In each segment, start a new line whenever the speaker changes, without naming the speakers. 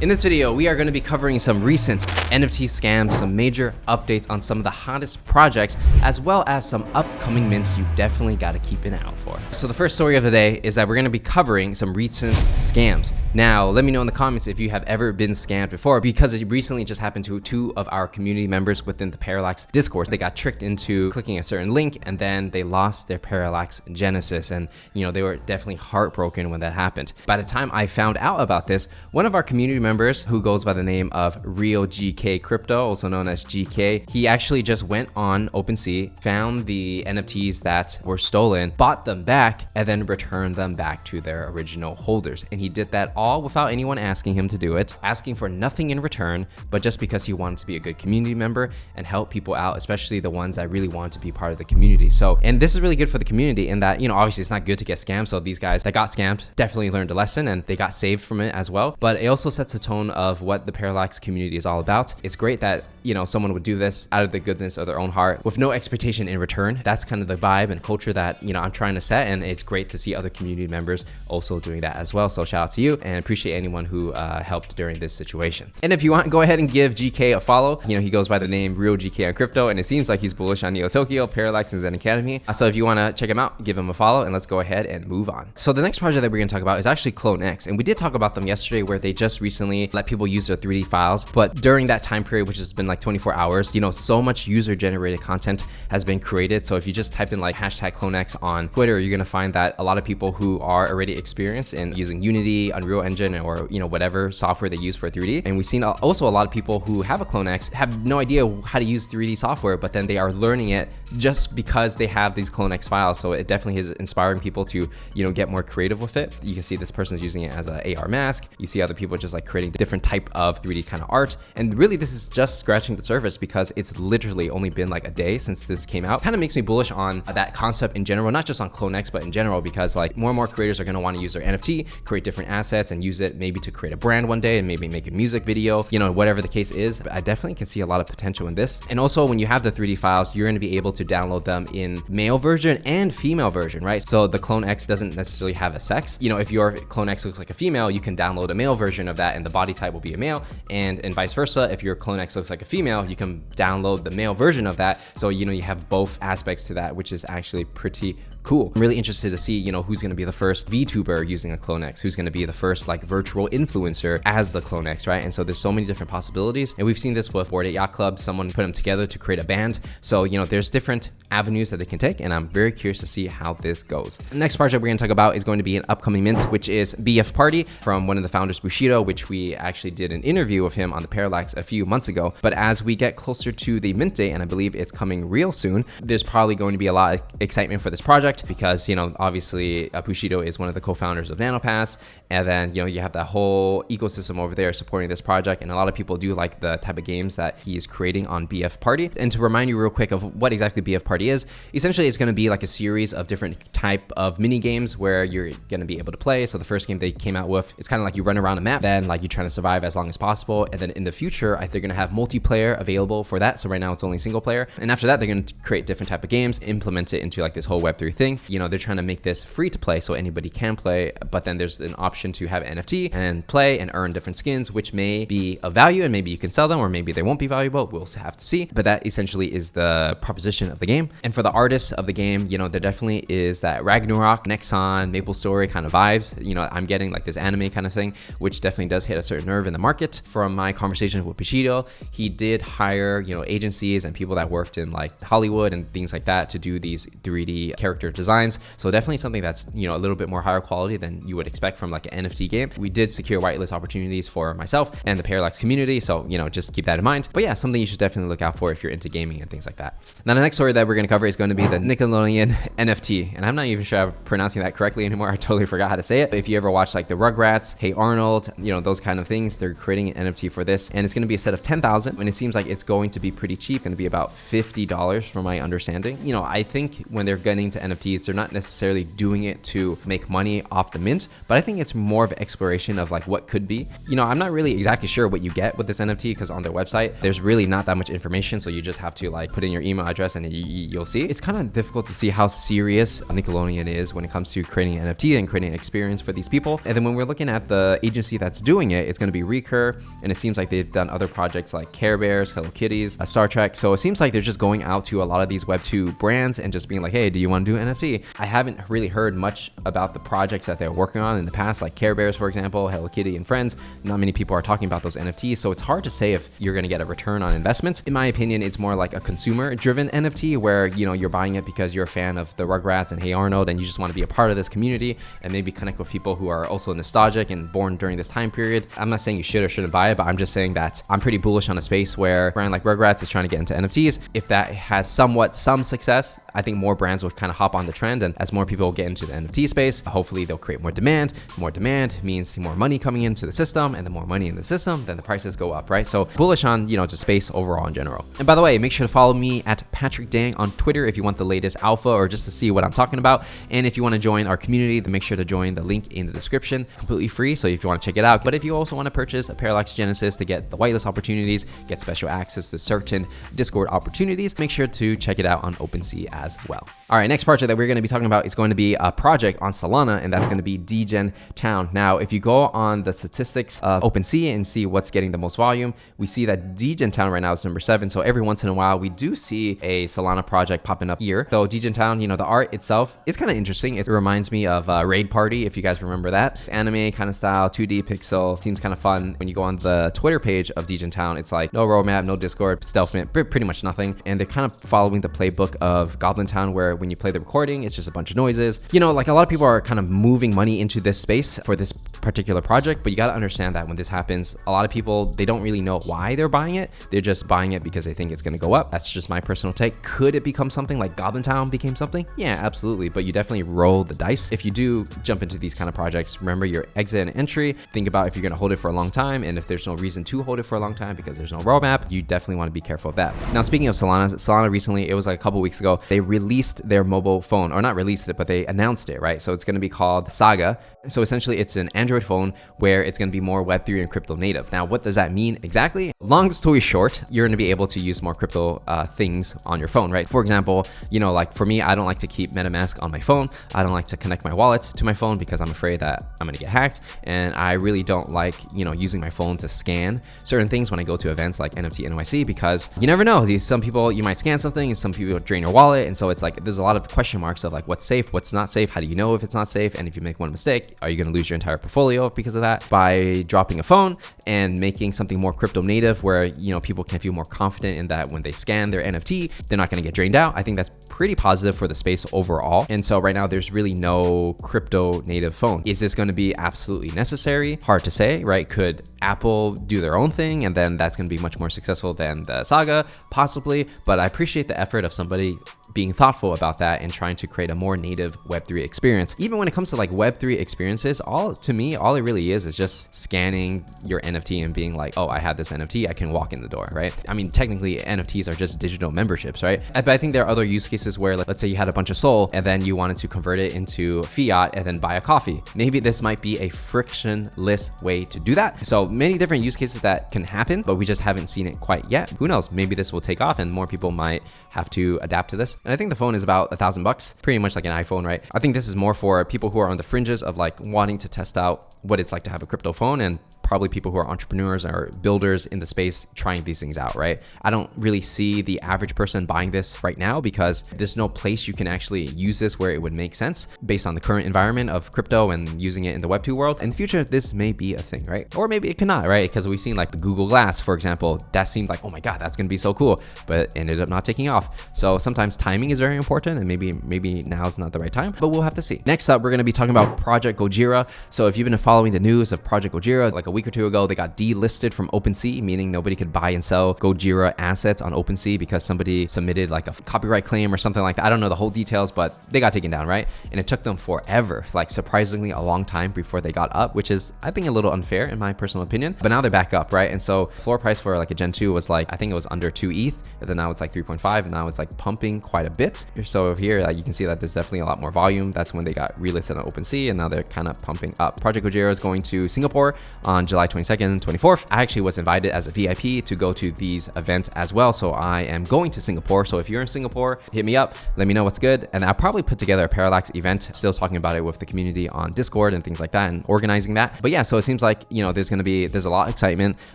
In this video, we are going to be covering some recent NFT scams, some major updates on some of the hottest projects, as well as some upcoming mints you definitely got to keep an eye out for. So the first story of the day is that we're going to be covering some recent scams. Now, let me know in the comments if you have ever been scammed before, because it recently just happened to two of our community members within the Parallax Discord. They got tricked into clicking a certain link and then they lost their Parallax Genesis, and they were definitely heartbroken when that happened. By the time I found out about this, one of our community members, who goes by the name of Real GK Crypto, also known as GK, he actually just went on OpenSea, found the NFTs that were stolen, bought them back, and then returned them back to their original holders. And he did that all without anyone asking him to do it, asking for nothing in return, but just because he wanted to be a good community member and help people out, especially the ones that really want to be part of the community. So, and this is really good for the community in that, obviously it's not good to get scammed. So these guys that got scammed definitely learned a lesson and they got saved from it as well. But it also sets a tone of what the Parallax community is all about. It's great that, someone would do this out of the goodness of their own heart with no expectation in return. That's kind of the vibe and culture that, I'm trying to set. And it's great to see other community members also doing that as well. So shout out to you and appreciate anyone who helped during this situation. And if you want, go ahead and give GK a follow. He goes by the name Real GK on crypto, and it seems like he's bullish on Neo Tokyo, Parallax, and Zen Academy. So if you want to check him out, give him a follow, and let's go ahead and move on. So the next project that we're going to talk about is actually Clone X, and we did talk about them yesterday, where they just recently let people use their 3D files. But during that time period, which has been like 24 hours, so much user generated content has been created. So if you just type in like hashtag CloneX on Twitter, you're going to find that a lot of people who are already experienced in using Unity, Unreal Engine, or whatever software they use for 3D. And we've seen also a lot of people who have a Clone X have no idea how to use 3D software, but then they are learning it just because they have these Clone X files. So it definitely is inspiring people to get more creative with it. You can see this person's using it as an AR mask. You see other people just like creating different type of 3D kind of art. And really this is just scratching the surface, because it's literally only been like a day since this came out. Kind of makes me bullish on that concept in general, not just on Clone X, but in general, because like more and more creators are going to want to use their NFT, create different assets, and use it maybe to create a brand one day and maybe make a music video, whatever the case is. But I definitely can see a lot of potential in this. And also when you have the 3D files, you're going to be able to download them in male version and female version, right? So the Clone X doesn't necessarily have a sex. If your Clone X looks like a female, you can download a male version of that and the body type will be a male, and vice versa. If your Clone X looks like a female, you can download the male version of that. So, you have both aspects to that, which is actually pretty cool. I'm really interested to see, who's going to be the first VTuber using a Clone X, who's going to be the first like virtual influencer as the Clone X, right? And so there's so many different possibilities. And we've seen this with Bored Ape Yacht Club. Someone put them together to create a band. So, there's different avenues that they can take, and I'm very curious to see how this goes. The next project we're going to talk about is going to be an upcoming mint, which is BF Party from one of the founders, Bushido, which we actually did an interview of him on the Parallax a few months ago. But as we get closer to the mint date, and I believe it's coming real soon, there's probably going to be a lot of excitement for this project, because obviously Bushido is one of the co-founders of NanoPass, and then you have that whole ecosystem over there supporting this project, and a lot of people do like the type of games that he is creating on BF Party. And to remind you real quick of what exactly BF Party is, essentially it's going to be like a series of different type of mini games where you're going to be able to play. So the first game they came out with, it's kind of like you run around a map, then like you're trying to survive as long as possible, and then in the future I think they're going to have multiplayer available for that. So right now it's only single player, and after that they're going to create different type of games, implement it into like this whole Web3 thing. They're trying to make this free to play so anybody can play, but then there's an option to have NFT and play and earn different skins, which may be of value, and maybe you can sell them, or maybe they won't be valuable. We'll have to see. But that essentially is the proposition of the game. And for the artists of the game, there definitely is that Ragnarok, Nexon, MapleStory kind of vibes. I'm getting like this anime kind of thing, which definitely does hit a certain nerve in the market. From my conversation with Bushido, he did hire, agencies and people that worked in like Hollywood and things like that to do these 3D character designs. So definitely something that's, a little bit more higher quality than you would expect from like an NFT game. We did secure whitelist opportunities for myself and the Parallax community. So, just keep that in mind. But yeah, something you should definitely look out for if you're into gaming and things like that. Now, the next story that we're going to cover is going to be the Nickelodeon NFT. And I'm not even sure I'm pronouncing that correctly anymore. I totally forgot how to say it. But if you ever watch like the Rugrats, Hey Arnold, those kind of things, they're creating an NFT for this. And it's going to be a set of 10,000. And it seems like it's going to be pretty cheap, going to be about $50 from my understanding. I think when they're getting to NFTs, they're not necessarily doing it to make money off the mint, but I think it's more of an exploration of like what could be. I'm not really exactly sure what you get with this NFT, because on their website, there's really not that much information. So you just have to like put in your email address and you'll see. It's kind of difficult to see how serious Nickelodeon is when it comes to creating an NFT and creating an experience for these people. And then when we're looking at the agency that's doing it, it's going to be Recur, and it seems like they've done other projects like Care Bears, Hello Kitties, Star Trek. So it seems like they're just going out to a lot of these Web2 brands and just being like, hey, do you want to do an NFT? I haven't really heard much about the projects that they're working on in the past, like Care Bears, for example, Hello Kitty and Friends. Not many people are talking about those NFTs, so it's hard to say if you're going to get a return on investment. In my opinion, it's more like a consumer-driven NFT where, you know, you're buying it because you're a fan of the Rugrats and Hey Arnold, and you just want to be a part of this community and maybe connect with people who are also nostalgic and born during this time period. I'm not saying you should or shouldn't buy it, but I'm just saying that I'm pretty bullish on a space where a brand like Rugrats is trying to get into NFTs. If that has some success, I think more brands will kind of hop on the trend, and as more people get into the NFT space, hopefully they'll create more demand. More demand means more money coming into the system, and the more money in the system, then the prices go up, right? So bullish on, you know, just space overall in general. And by the way, make sure to follow me at Patrick Dang on Twitter if you want the latest alpha or just to see what I'm talking about. And if you want to join our community, then make sure to join the link in the description, completely free. So if you want to check it out, but if you also want to purchase a Parallax Genesis to get the whitelist opportunities, get special access to certain Discord opportunities, make sure to check it out on OpenSea as well. All right, next project that we're going to be talking about is going to be a project on Solana, and that's going to be Degen Town. Now, if you go on the statistics of OpenSea and see what's getting the most volume, we see that Degen Town right now is number 7. So every once in a while, we do see a Solana project popping up here. So Degen Town, you know, the art itself is kind of interesting. It reminds me of Raid Party, if you guys remember that. It's anime kind of style, 2D pixel, seems kind of fun. When you go on the Twitter page of Degen Town, it's like no roadmap, no Discord, stealth mint, pretty much nothing. And they're kind of following the playbook of Goblin Town, where when you play the recording, it's just a bunch of noises. You know, like a lot of people are kind of moving money into this space for this particular project, but you got to understand that when this happens, a lot of people, they don't really know why they're buying it. They're just buying it because they think it's going to go up. That's just my personal take. Could it become something like Goblin Town became something? Yeah, absolutely. But you definitely roll the dice. If you do jump into these kind of projects, remember your exit and entry. Think about if you're going to hold it for a long time, and if there's no reason to hold it for a long time because there's no roadmap, you definitely want to be careful of that. Now, speaking of Solana recently, it was like a couple weeks ago, they released their mobile phone, or not released it, but they announced it, right? So it's going to be called Saga. So essentially it's an Android phone where it's going to be more Web3 and crypto native. Now, what does that mean exactly? Long story short, you're going to be able to use more crypto things on your phone, right? For example, you know, like for me, I don't like to keep MetaMask on my phone. I don't like to connect my wallet to my phone because I'm afraid that I'm going to get hacked. And I really don't like, you know, using my phone to scan certain things when I go to events like NFT NYC, because you never know. Some people, you might scan something and some people drain your wallet. And so it's like, there's a lot of question marks of like, what's safe, what's not safe? How do you know if it's not safe? And if you make one mistake, are you going to lose your entire portfolio because of that? By dropping a phone and making something more crypto native where, you know, people can feel more confident in that when they scan their NFT, they're not going to get drained out. I think that's pretty positive for the space overall. And so right now there's really no crypto native phone. Is this going to be absolutely necessary? Hard to say, right? Could Apple do their own thing and then that's going to be much more successful than the Saga? Possibly, but I appreciate the effort of somebody being thoughtful about that and trying to create a more native Web3 experience. Even when it comes to like Web3 experiences, all it really is just scanning your NFT and being like, oh, I had this NFT, I can walk in the door, right? I mean, technically NFTs are just digital memberships, right? But I think there are other use cases where, let's say you had a bunch of Sol and then you wanted to convert it into fiat and then buy a coffee. Maybe this might be a frictionless way to do that. So many different use cases that can happen, but we just haven't seen it quite yet. Who knows? Maybe this will take off and more people might have to adapt to this. And I think the phone is about $1,000, pretty much like an iPhone, right? I think this is more for people who are on the fringes of like wanting to test out what it's like to have a crypto phone, and probably people who are entrepreneurs or builders in the space trying these things out, right? I don't really see the average person buying this right now because there's no place you can actually use this where it would make sense based on the current environment of crypto and using it in the Web2 world. In the future, this may be a thing, right? Or maybe it cannot, right? Because we've seen like the Google Glass, for example, that seemed like, oh my God, that's gonna be so cool, but it ended up not taking off. So sometimes timing is very important and maybe now's not the right time, but we'll have to see. Next up, we're gonna be talking about Project Godjira. So if you've been following the news of Project Godjira, like a week or two ago, they got delisted from OpenSea, meaning nobody could buy and sell Godjira assets on OpenSea because somebody submitted like a copyright claim or something like that. I don't know the whole details, but they got taken down, right? And it took them forever, like surprisingly a long time before they got up, which is, I think, a little unfair in my personal opinion. But now they're back up, right? And so floor price for like a Gen 2 was like, I think it was under 2 ETH, and then now it's like 3.5, and now it's like pumping quite a bit. So here you can see that there's definitely a lot more volume. That's when they got relisted on OpenSea, and now they're kind of pumping up. Project Godjira Godjira is going to Singapore on July 22nd and 24th. I actually was invited as a VIP to go to these events as well. So I am going to Singapore. So if you're in Singapore, hit me up, let me know what's good. And I'll probably put together a Parallax event, still talking about it with the community on Discord and things like that and organizing that. But yeah, so it seems like, you know, there's a lot of excitement.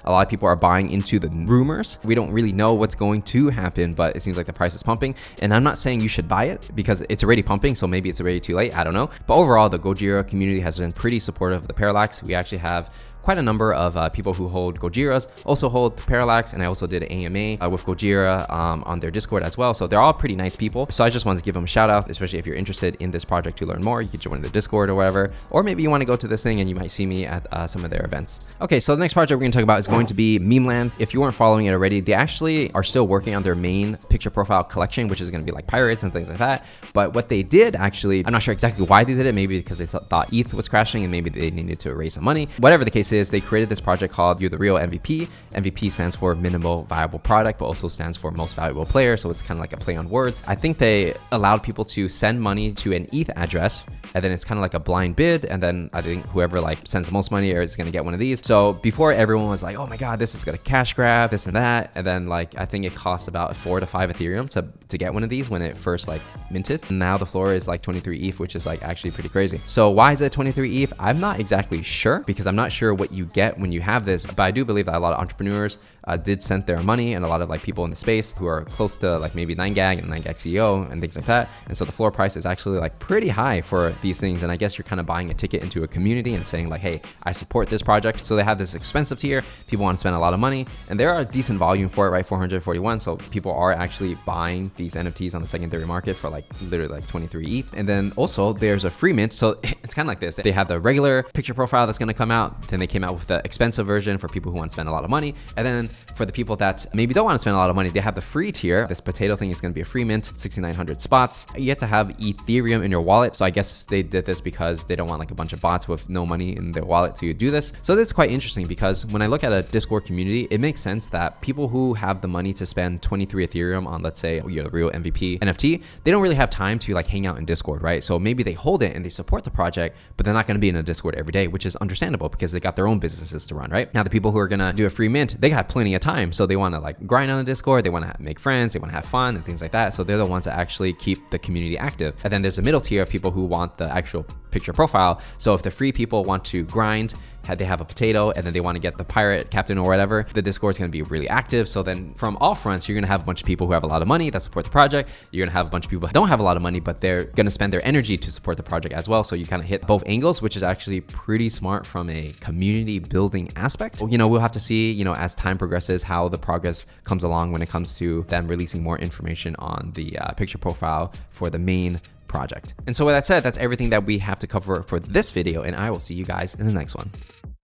A lot of people are buying into the rumors. We don't really know what's going to happen, but it seems like the price is pumping. And I'm not saying you should buy it because it's already pumping. So maybe it's already too late. I don't know. But overall, the Godjira community has been pretty supportive of the Parallax. We actually have quite a number of people who hold Godjiras, also hold Parallax, and I also did an AMA with Godjira on their Discord as well. So they're all pretty nice people. So I just wanted to give them a shout out, especially if you're interested in this project to learn more. You could join the Discord or whatever, or maybe you want to go to this thing and you might see me at some of their events. Okay, so the next project we're going to talk about is going to be Memeland. If you weren't following it already, they actually are still working on their main picture profile collection, which is going to be like pirates and things like that. But what they did actually, I'm not sure exactly why they did it. Maybe because they thought ETH was crashing and maybe they needed to raise some money. Whatever the case is, they created this project called You're the Real MVP. MVP stands for minimal viable product, but also stands for most valuable player. So it's kind of like a play on words. I think they allowed people to send money to an ETH address, and then it's kind of like a blind bid. And then I think whoever like sends the most money is going to get one of these. So before, everyone was like, oh my God, this is going to cash grab, this and that. And then like, I think it cost about 4 to 5 Ethereum to get one of these when it first like minted. And now the floor is like 23 ETH, which is like actually pretty crazy. So why is it 23 ETH? I'm not exactly sure, because I'm not sure what you get when you have this, but I do believe that a lot of entrepreneurs did send their money, and a lot of like people in the space who are close to like maybe 9gag and 9gag CEO and things like that. And so the floor price is actually like pretty high for these things. And I guess you're kind of buying a ticket into a community and saying like, hey, I support this project. So they have this expensive tier. People want to spend a lot of money, and there are a decent volume for it, right? 441. So people are actually buying these NFTs on the secondary market for like literally like 23 ETH. And then also there's a free mint. So it's kind of like this. They have the regular picture profile that's going to come out. Then they came out with the expensive version for people who want to spend a lot of money. And then for the people that maybe don't want to spend a lot of money, they have the free tier. This potato thing is going to be a free mint, 6,900 spots. You have to have Ethereum in your wallet. So I guess they did this because they don't want like a bunch of bots with no money in their wallet to do this. So that's quite interesting, because when I look at a Discord community, it makes sense that people who have the money to spend 23 Ethereum on, let's say, You're the Real MVP NFT, they don't really have time to like hang out in Discord, right? So maybe they hold it and they support the project, but they're not going to be in a Discord every day, which is understandable because they got their own businesses to run, right? Now, the people who are going to do a free mint, they got plenty of time. So they want to like grind on the Discord, they want to make friends, they want to have fun and things like that. So they're the ones that actually keep the community active. And then there's a middle tier of people who want the actual picture profile. So if the free people want to grind, they have a potato, and then they want to get the pirate captain or whatever, the Discord is going to be really active. So then from all fronts, you're going to have a bunch of people who have a lot of money that support the project. You're going to have a bunch of people who don't have a lot of money, but they're going to spend their energy to support the project as well. So you kind of hit both angles, which is actually pretty smart from a community building aspect. You know, we'll have to see, you know, as time progresses, how the progress comes along when it comes to them releasing more information on the picture profile for the main project. And so with that said, that's everything that we have to cover for this video, and I will see you guys in the next one.